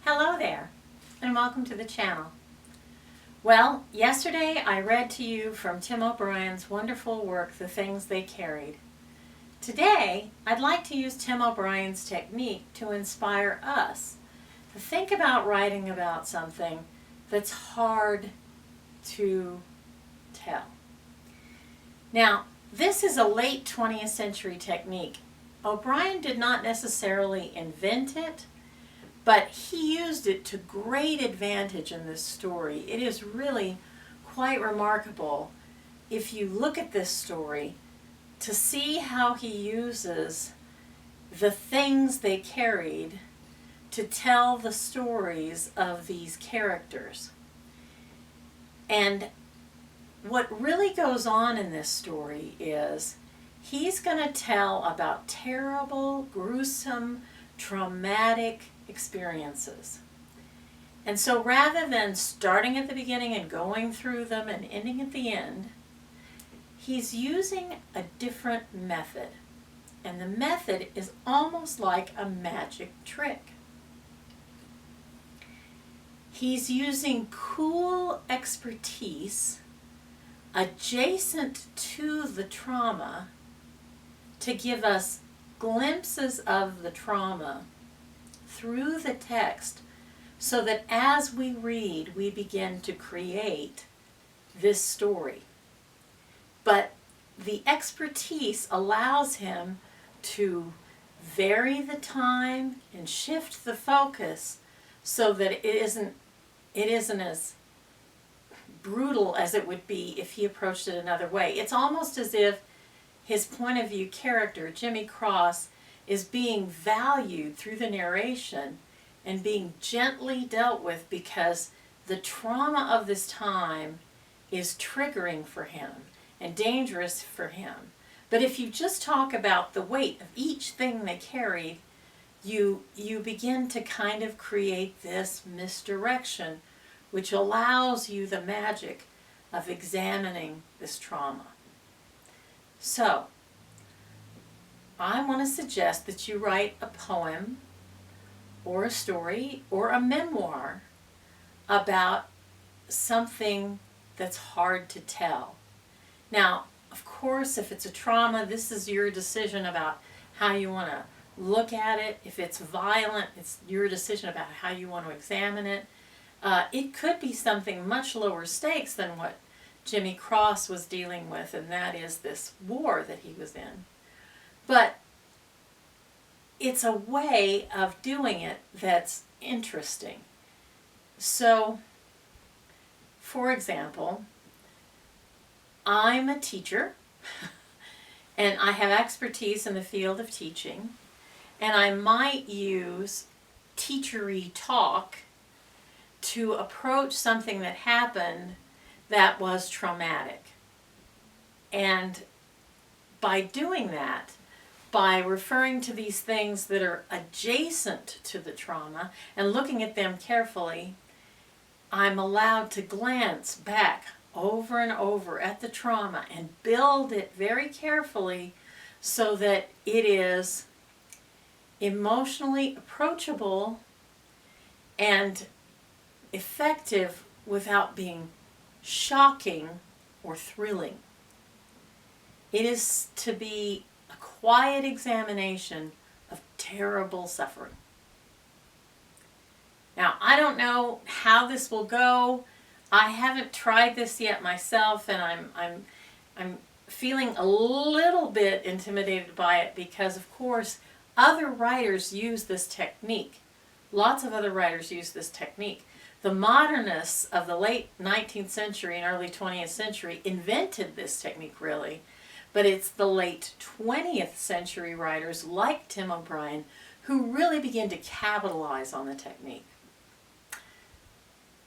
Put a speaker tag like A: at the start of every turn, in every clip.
A: Hello there, and welcome to the channel. Well, yesterday I read to you from Tim O'Brien's wonderful work, The Things They Carried. Today, I'd like to use Tim O'Brien's technique to inspire us to think about writing about something that's hard to tell. Now, this is a late 20th century technique. O'Brien did not necessarily invent it, but he used it to great advantage in this story. It is really quite remarkable if you look at this story to see how he uses the things they carried to tell the stories of these characters. And what really goes on in this story is he's going to tell about terrible, gruesome, traumatic experiences. And so rather than starting at the beginning and going through them and ending at the end, he's using a different method. And the method is almost like a magic trick. He's using cool expertise adjacent to the trauma to give us glimpses of the trauma through the text, so that as we read, we begin to create this story. But the expertise allows him to vary the time and shift the focus so that it isn't as brutal as it would be if he approached it another way. It's almost as if his point of view character, Jimmy Cross, is being valued through the narration and being gently dealt with because the trauma of this time is triggering for him and dangerous for him. But if you just talk about the weight of each thing they carried, you begin to kind of create this misdirection, which allows you the magic of examining this trauma. So, I want to suggest that you write a poem or a story or a memoir about something that's hard to tell. Now, of course, if it's a trauma, this is your decision about how you want to look at it. If it's violent, it's your decision about how you want to examine it. It could be something much lower stakes than what Jimmy Cross was dealing with, and that is this war that he was in. But it's a way of doing it that's interesting. So, for example, I'm a teacher, and I have expertise in the field of teaching, and I might use teachery talk to approach something that happened that was traumatic. And by doing that, by referring to these things that are adjacent to the trauma and looking at them carefully, I'm allowed to glance back over and over at the trauma and build it very carefully so that it is emotionally approachable and effective without being shocking or thrilling. It is to be a quiet examination of terrible suffering. Now, I don't know how this will go. I haven't tried this yet myself, and I'm feeling a little bit intimidated by it because, of course, other writers use this technique. Lots of other writers use this technique. The modernists of the late 19th century and early 20th century invented this technique, really. But it's the late 20th century writers like Tim O'Brien who really begin to capitalize on the technique.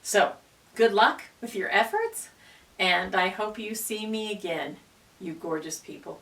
A: So, good luck with your efforts, and I hope you see me again, you gorgeous people.